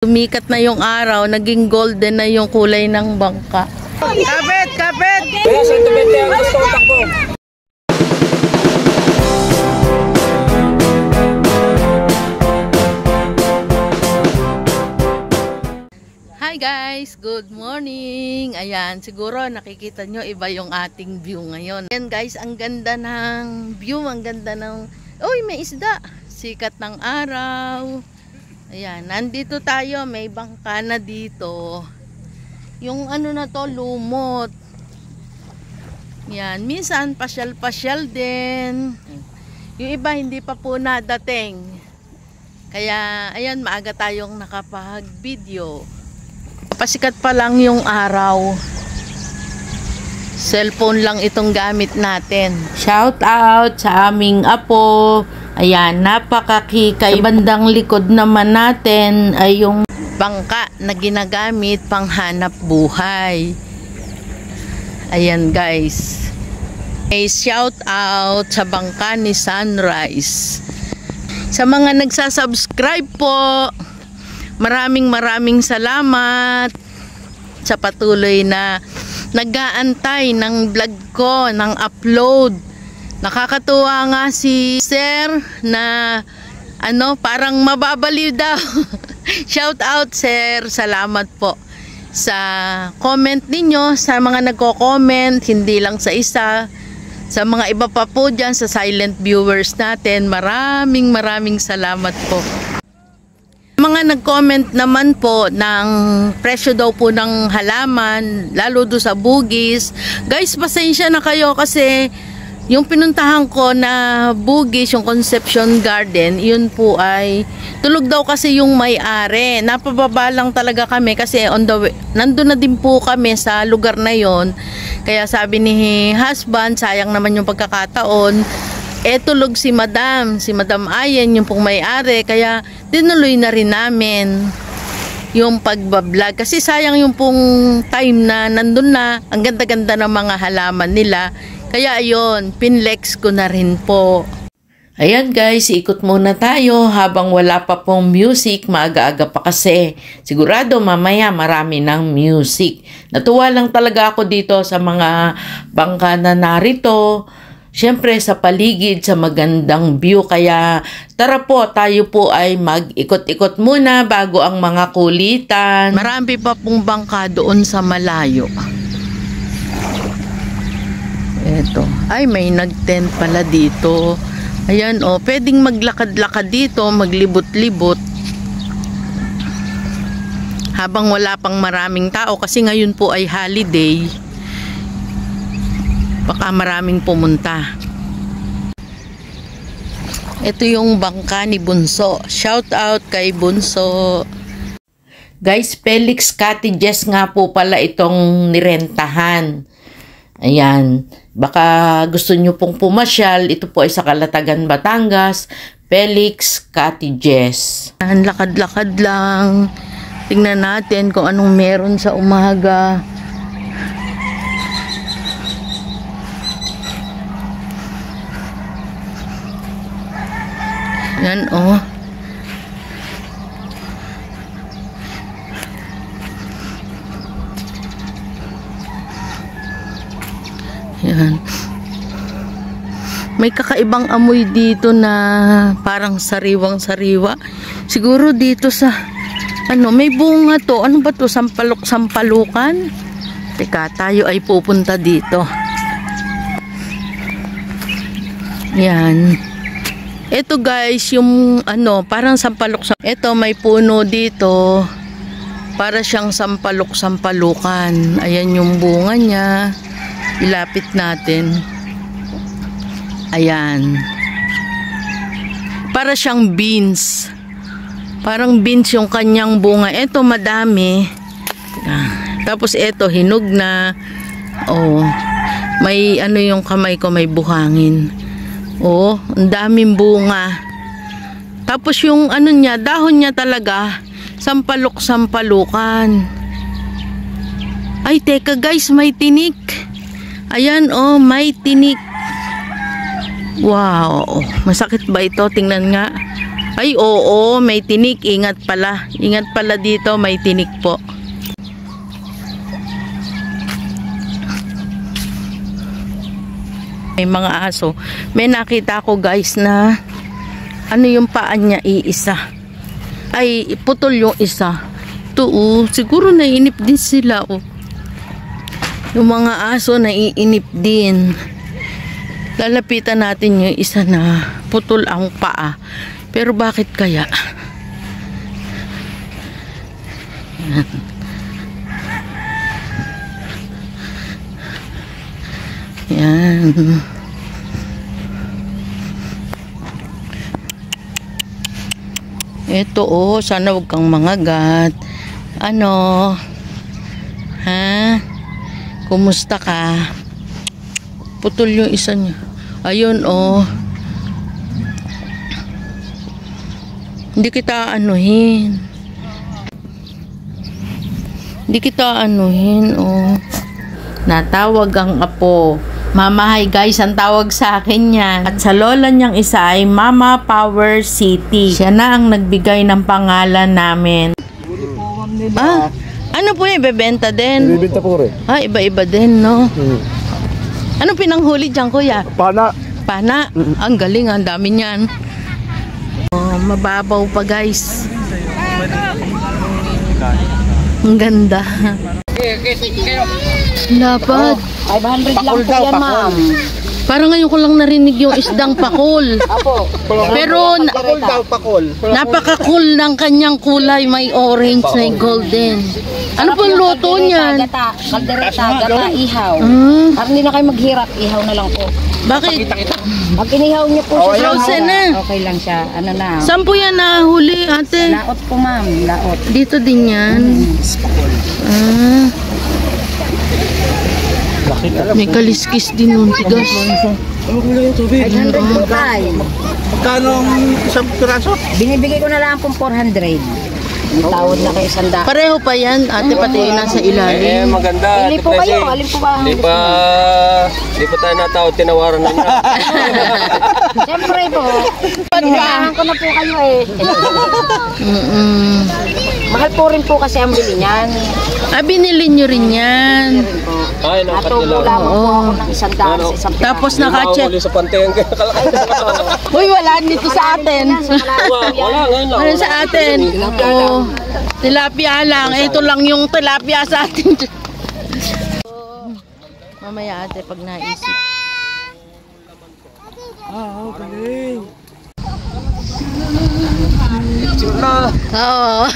Tumikat na yung araw, naging golden na yung kulay ng bangka. Kapit! Kapit! Kaya 120 ang gusto ko takbo. Hi guys! Good morning! Ayan, siguro nakikita nyo iba yung ating view ngayon. Ayan guys, ang ganda ng view, ang ganda ng... Uy, may isda! Sikat ng araw. Ayan, nandito tayo, may bangka na dito. Yung ano na to, lumot. Yan, minsan pasyal-pasyal din. Yung iba hindi pa po nadating. Kaya, ayan, maaga tayong nakapag-video. Pasikat pa lang yung araw. Cellphone lang itong gamit natin. Shout out sa aming apo. Ayan, napakakikay. Bandang likod naman natin ay yung bangka na ginagamit pang hanap buhay. Ayan guys. May shout out sa bangka ni Sunrise. Sa mga nagsasubscribe po, maraming salamat sa patuloy na nag-aantay ng vlog ko, ng upload. Nakakatuwa nga si Sir na parang mababaliw daw. Shout out Sir, salamat po sa comment ninyo, sa mga nagko-comment, hindi lang sa isa, sa mga iba pa po dyan, sa silent viewers natin, maraming salamat po. Mga nag-comment naman po ng presyo daw po ng halaman, lalo do sa bugis. Guys, pasensya na kayo kasi yung pinuntahan ko na bugis, yung Conception Garden, yun po ay tulog daw kasi yung may-ari. Napababa lang talaga kami kasi on the way, nandun na din po kami sa lugar na yon. Kaya sabi ni husband, sayang naman yung pagkakataon. Tulog si Madam Ayen, yung pong may-ari. Kaya dinuloy na rin namin yung pagbablog. Kasi sayang yung pong time na nandun na, ang ganda-ganda ng mga halaman nila. Kaya ayun, pinlex ko na rin po. Ayan guys, ikot muna tayo habang wala pa pong music, maaga-aga pa kasi. Sigurado mamaya marami ng music. Natuwa lang talaga ako dito sa mga bangka na narito. Siyempre sa paligid, sa magandang view. Kaya tara po, tayo po ay mag-ikot-ikot muna bago ang mga kulitan. Marami pa pong bangka doon sa malayo. Eto. Ay, may nag-tent pala dito. Ayan, pwedeng maglakad-lakad dito, maglibot-libot. Habang wala pang maraming tao, kasi ngayon po ay holiday. Baka maraming pumunta. Ito yung bangka ni Bunso. Shout out kay Bunso. Guys, Felix Cottages nga po pala itong nirentahan. Ayan, baka gusto nyo pong pumasyal. Ito po ay sa Calatagan, Batangas, Felix Cottages. Lakad-lakad lang. Tingnan natin kung anong meron sa umaga. Yan Yan. May kakaibang amoy dito na parang sariwang-sariwa. Siguro dito sa may bunga to. Ano ba to? Sampalukan? Teka, tayo ay pupunta dito. Yan. Ito guys, yung parang sampalok. Ito may puno dito. Para siyang sampalukan. Ayan yung bunga niya. Ilapit natin. Ayan. Para siyang beans. Parang beans yung kanyang bunga. Ito madami. Tapos ito hinog na. May yung kamay ko, may buhangin. Ang daming bunga. Tapos yung niya, dahon niya talaga sampalukan. Ay teka guys, may tinik. Ayan may tinik. Wow, masakit ba ito? Tingnan nga. Ay, oo, may tinik. Ingat pala. Ingat pala dito, may tinik po. May mga aso. May nakita ko guys na ano yung paa niya iisa. Ay, putol yung isa. Ito, siguro naiinip din sila. Yung mga aso naiinip din. Lalapitan natin yung isa na putol ang paa. Pero bakit kaya? Yan. Ito sana wag kang mangagat. Ano? Ha? Kumusta ka? Putol yung isa niya. Ayun Hindi kita anuhin. Natawag ang apo. Mama, hi guys, ang tawag sa akin yan. At sa lola niyang isa ay Mama Power City. Siya na ang nagbigay ng pangalan namin. Ano po yung ibebenta din? Ibibenta po rin. Iba-iba din, no? Ano pinanghuli dyan, kuya? Pana. Pana? Ang galing, ang dami niyan. Mababaw pa, guys. Ang ganda. Lapad. 500 lang po yan, ma'am. Parang ngayon ko lang narinig yung isdang pakol. Pero napaka-cool ng kanyang kulay. May orange, may golden. Ano pong luto niyan? Kaldereta, gata, ihaw. Para hindi na kayo maghirap, ihaw na lang po. Bakit? Pag inihaw niyo po siya, Frozen na. okay lang siya. Ano na? Saan po yan nahuli, ate? Laot po, ma'am. Laot. Dito din yan. May kaliskis din nun, tigas. Ano kula yung tubig? 500 po tayo. Magkano ang isang piraso? Binibigay ko na lang pong 400. Ang tawad na kayo sanda. Pareho pa yan, ate, pati yung nasa ilalim. Maganda. Pili po kayo. Alin po ba? Hindi pa tayo natawad, tinawaran na niya. Siyempre po. Pinayahan ko na po kayo Mahal po rin po kasi ang bili niyan. Binili nyo rin yan. Ay, Natubo lamang po ako ng 100 sa isang piraso. Tapos naka-check. Huli sa pantayan. Uy, wala dito sa atin. Wala, ngayon lang. Wala sa atin. Tilapia lang. Ito lang yung tilapia sa atin. Mamaya ate, pag naisip. Okay. Oo.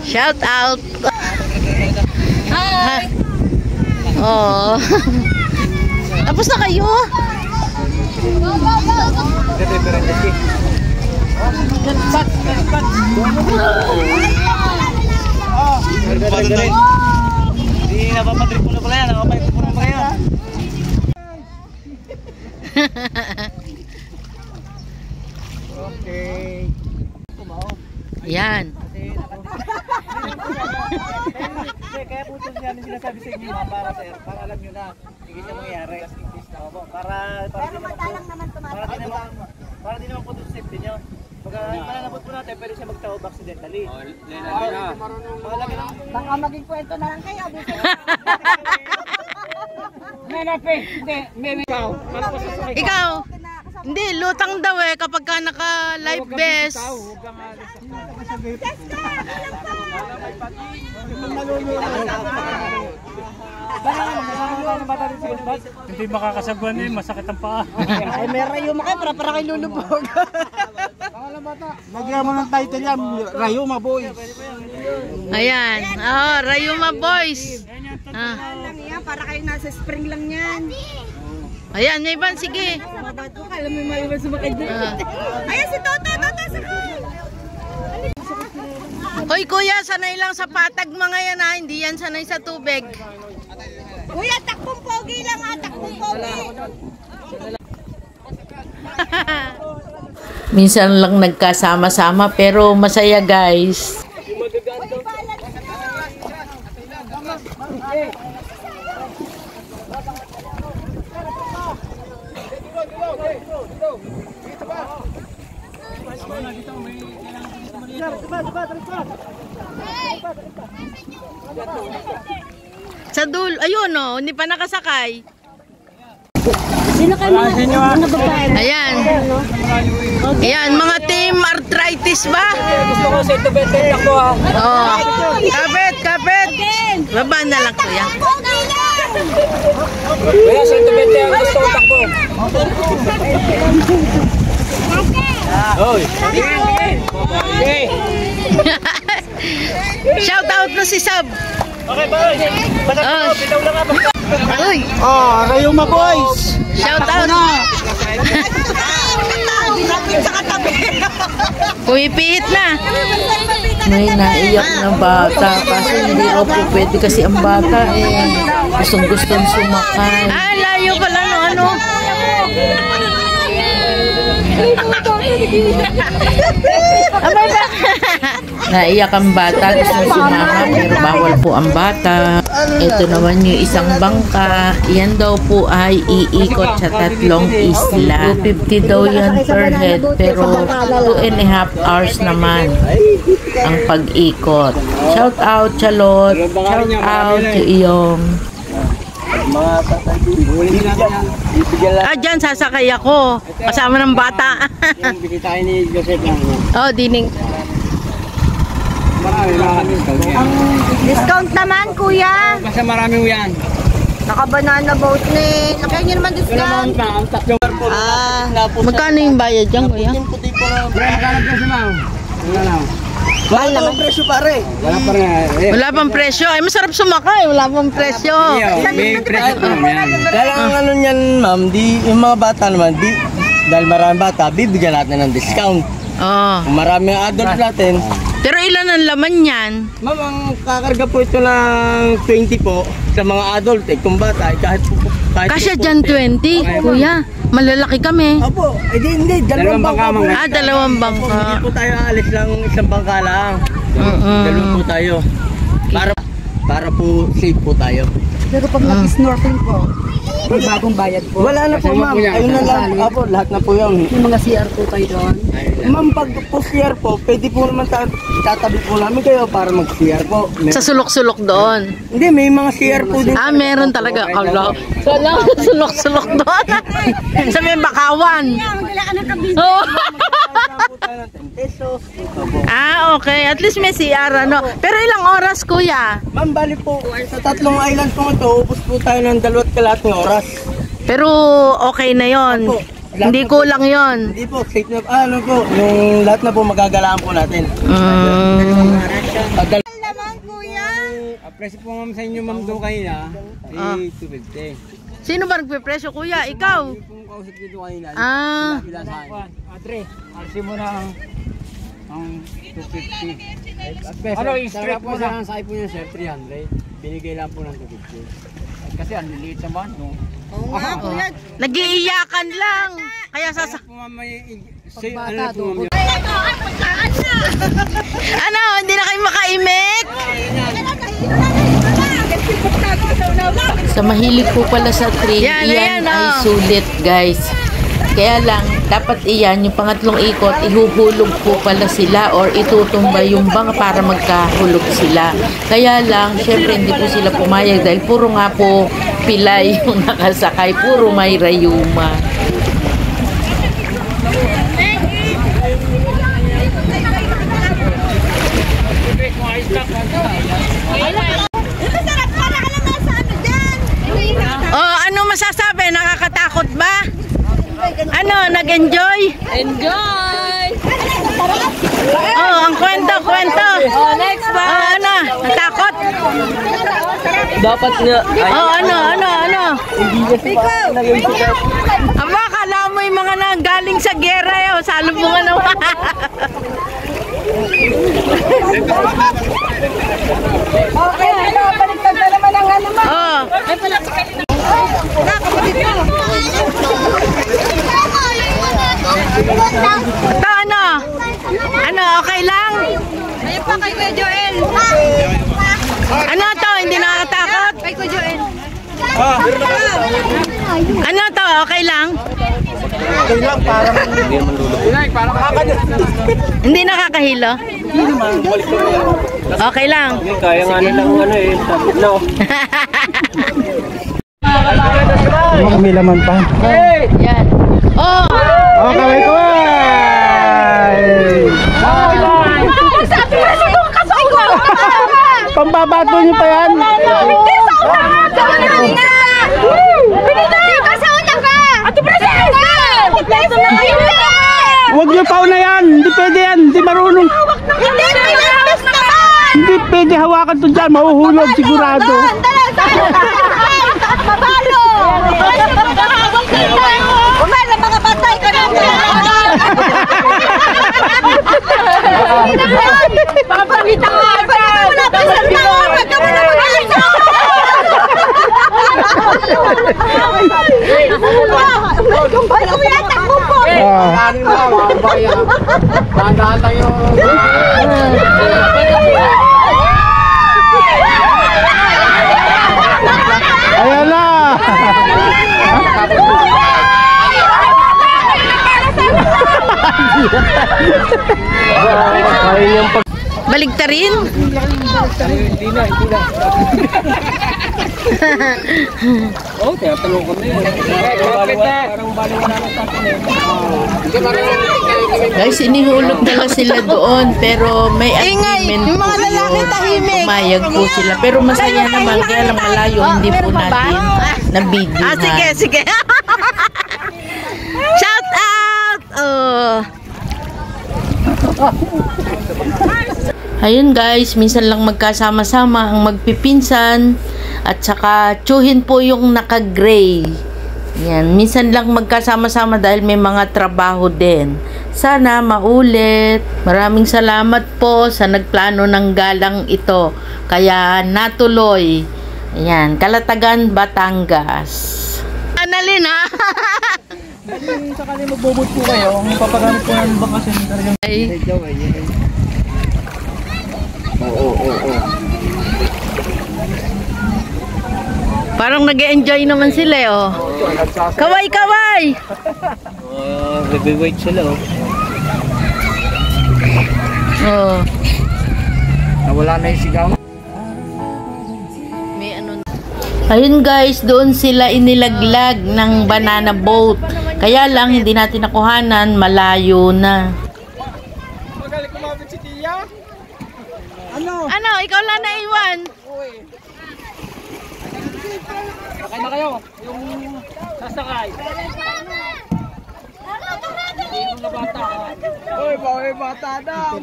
Shout out. Hi. Oh. Tapos na kayo? Hindi napapadrip mo na pala yan. Napapadrip mo na pala yan. Okay. Yan. Kaya po ito niya sinasabi sa inyo para sir, para alam nyo na hindi siya mangyayari. Para di naman po ito safety nyo. Pagka malalabot po natin, pwede siya magtawag accidentally. Baka maging kwento na lang kayo. Ikaw? Hindi, lutang daw kapag ka naka-life vest. Hindi makakasagwan masakit ang paa. Ay, may rayuma kayo para kayo lulubog. Nagyan mo ng title yan, Rayuma Boys. Ayan. Rayuma Boys. Para kayo nasa spring lang yan. Ayan, may iban, sige. Babato ka, alam mo yung maliban sumakay dito. Ayan si Toto, sakay! Hoy kuya, sanay lang sa patag mga yan hindi yan sanay sa tubig. Kuya, takbong pogi lang takbong pogi. Minsan lang nagkasama-sama pero masaya guys. Sa dulo, ayun oh, hindi pa nakasakay. Sino kayo mga babae? Ayan. Ayan, mga team arthritis ba? Gusto ko sa ito betek ako ha. Oh. Kapit. Baba na lang kuya. Kaya sa ito betek ang gusto ko takbo. Oy. Okay. Shout out na si Sab. Okay, boy. Oh. Bitaw lang ako. Uy, Oh, Rayuma boys! shout out. Pumipihit na. May naiyak na bata kasi hindi raw po pwede kasi ang bata gustong sumakay. Ah, layo pala no ano. Naiyak ang bata, gusto sumama pero bawal po ang bata. Ito naman yung isang bangka. Yan daw po ay iikot sa 3 isla. 250 daw yan per head pero 2.5 hours naman ang pag-ikot. Shout out Charlotte. Shout out to Iyong. Dyan sasakay ako. Kasama ng bata. Bigay tayo ni Joseph lang. Oh, dining. Discount naman, kuya. Basta marami mo yan. Naka-banana boat ni. Nakaya niyo naman discount. Ang tatlong barko. Magkano yung bayad dyan, kuya? Puti po lang. Magkano presyo mo? Wala lang. Mahal naman. Presyo pare. Wala pa rin. Wala pang presyo. Ay, masarap sumakay. Wala pang presyo. May presyo po yan. Dahil ang ano niyan ma'am, yung mga bata naman, dahil maraming bata, bibigyan natin ng discount. Oh. Kung marami ang adult natin, Pero ilan ang laman yan? ma'am, ang kakarga po ito ng 20 po sa mga adult. Kung bata, kahit Kasya dyan 20, kuya. Malalaki kami. Opo, hindi, dalawang bangka po. Ah, 2 bangka. Hindi po tayo alis lang isang bangka lang. Dalawa po tayo. Para po safe po tayo. Pero pag nag-snorkeling po, may bagong bayad po. Wala na po ma'am, ayun na lang. Opo, lahat na po yun. Yung mga CR po kayo doon. Ma'am, pag po CR po, pwede po naman tatabi po namin kayo para mag-CR po. Sa sulok-sulok doon. Hindi, may mga CR po din. Ah, meron talaga. Kala. Sulok-sulok doon. Sa may bakawan. Oh. Ah, okay. At least may CR, ano. Pero ilang oras, kuya? Ma'am, bali po, sa 3 island po ito, ubos po tayo ng 2.5 oras. Pero okay na yon. Hindi kulang yon. Hindi po, safe na, ano po, yung lahat na po magagalaan po natin. Presyo po ma'am sa inyo ma'am doon kanina, 250. Sino ba nagpe-presyo, kuya? Ikaw? Kung kausap dito kanina, Ah. Atre, alsi mo na ang 250. Ano yung straight po sa sakay po niya sir, 300. Binigay lang po ng 250. Kasi ang liliit naman, no? Nag-iiyakan lang. Kaya Kaya po ma'am, ano po ma'am, Ano, hindi na kayo makaimik? Sa mahilig po pala sa trail, iyan ay sulit guys. Kaya lang, dapat iyan, yung pangatlong ikot, ihuhulog po pala sila or itutumba yung bangka para magkahulog sila. Kaya lang, syempre hindi po sila pumayag dahil puro nga po pilay yung nakasakay, puro may rayuma. Oh, ano masasabi? Nakakatakot ba? Ano, nag-enjoy? Enjoy! Oh, ang kwento. Oh, next ba? Oh, ano? Natakot? dapat nga, Oh, ano? Aba, kala mo yung mga nanggaling sa gera, salubungan naman. Okay, ano? Baliktad na naman ang ano mo. Oh. Ito, ano? Ano, okay lang? Ayun pa kay Kuya Joel. Ano to? Hindi nakakatakot? Kay Kuya Joel. Ano to? Okay lang? Ito lang, parang... Hindi naman lulubog. Hindi nakakahilo? Okay lang. Kaya nga nilang ano eh. No. May laman pa. Yan. Oh! Oh, kaway ko! Pambabato niyo pa yan? Hindi sa una! Gawin na! Pinitay ka sa una ka! Ate Presidente! Huwag niyo pa una yan! Hindi pwede yan! Hindi marunong! Hindi! Pinapis naman! Hindi pwede hawakan to dyan! Mahuhulog sigurado! At mabalo! Umala mga batay ka naman! Papagita nga! Ayan na! Baligtarin? Hindi na. Oh, tinatanong ko na yun. Parang baliwala na sa akin eh. Guys, inihulog nila sila doon pero may agreement yung mga lalaki tahimik. Pumayag po sila. Pero masaya naman, kaya lang malayo, hindi po natin na-video. Sige. Shout out! Oh. Ayun guys, minsan lang magkasama-sama ang magpipinsan at saka tsuhin po yung naka-gray. Yan, minsan lang magkasama-sama dahil may mga trabaho din. Sana maulit. Maraming salamat po sa nagplano ng galang ito. Kaya natuloy. Ayan, Calatagan, Batangas. Annalyn ha? Kung sakali magbubot po kayo, ang papagamit po ng bakasyon talagang... Oo. Parang nag-enjoy naman sila eh, oh. Kaway! Heavyweight sila oh. Oh. Nawala na yung sigaw. May ano. Ayun guys, doon sila inilaglag ng banana boat. Kaya lang hindi natin nakuhanan, malayo na. Magaling kumapit si Tia. Ano, ikaw lang naiwan? Sakay na kayo. Yung sasakay. Yung na bata. Oy, bata daw.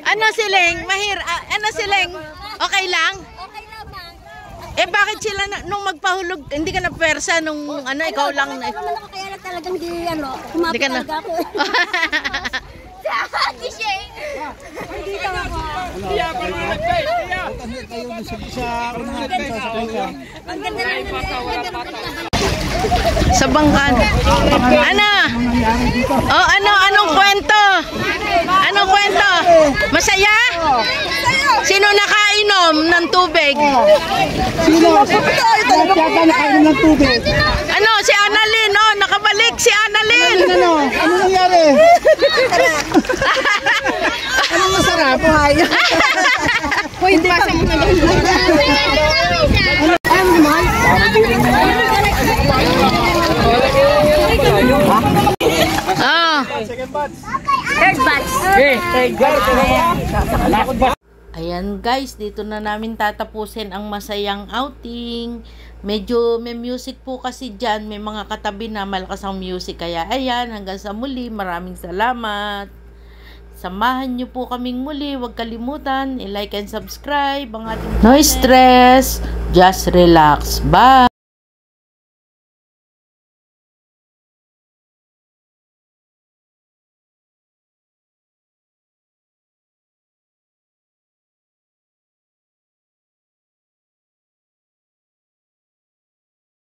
Ano siling? Ano siling? Okay lang? Okay lang, ma'am. Eh bakit sila nung magpahulog, hindi ka na persa nung ano, ikaw lang na. Kaya lang talagang di ano, Hindi ka na. talaga ako. Ate Shane! Dito ako. Ang ganda na Sa bangkan. Ano? Oh, anong kwento? Anong kwento? Masaya? Sino nakainom ng tubig? Nakainom ng tubig. Ano, si Annalyn, oh, nakabalik si Annalyn. Ano nangyari? Anong masarap? Buhay. Pwede pa sa mga Ayan guys, dito na namin tatapusin ang masayang outing. Medyo may music po kasi dyan, may mga katabi na malakas ang music. Kaya ayan, hanggang sa muli, maraming salamat. Samahan nyo po kaming muli, huwag kalimutan, i-like and subscribe ang ating No stress, just relax. Bye!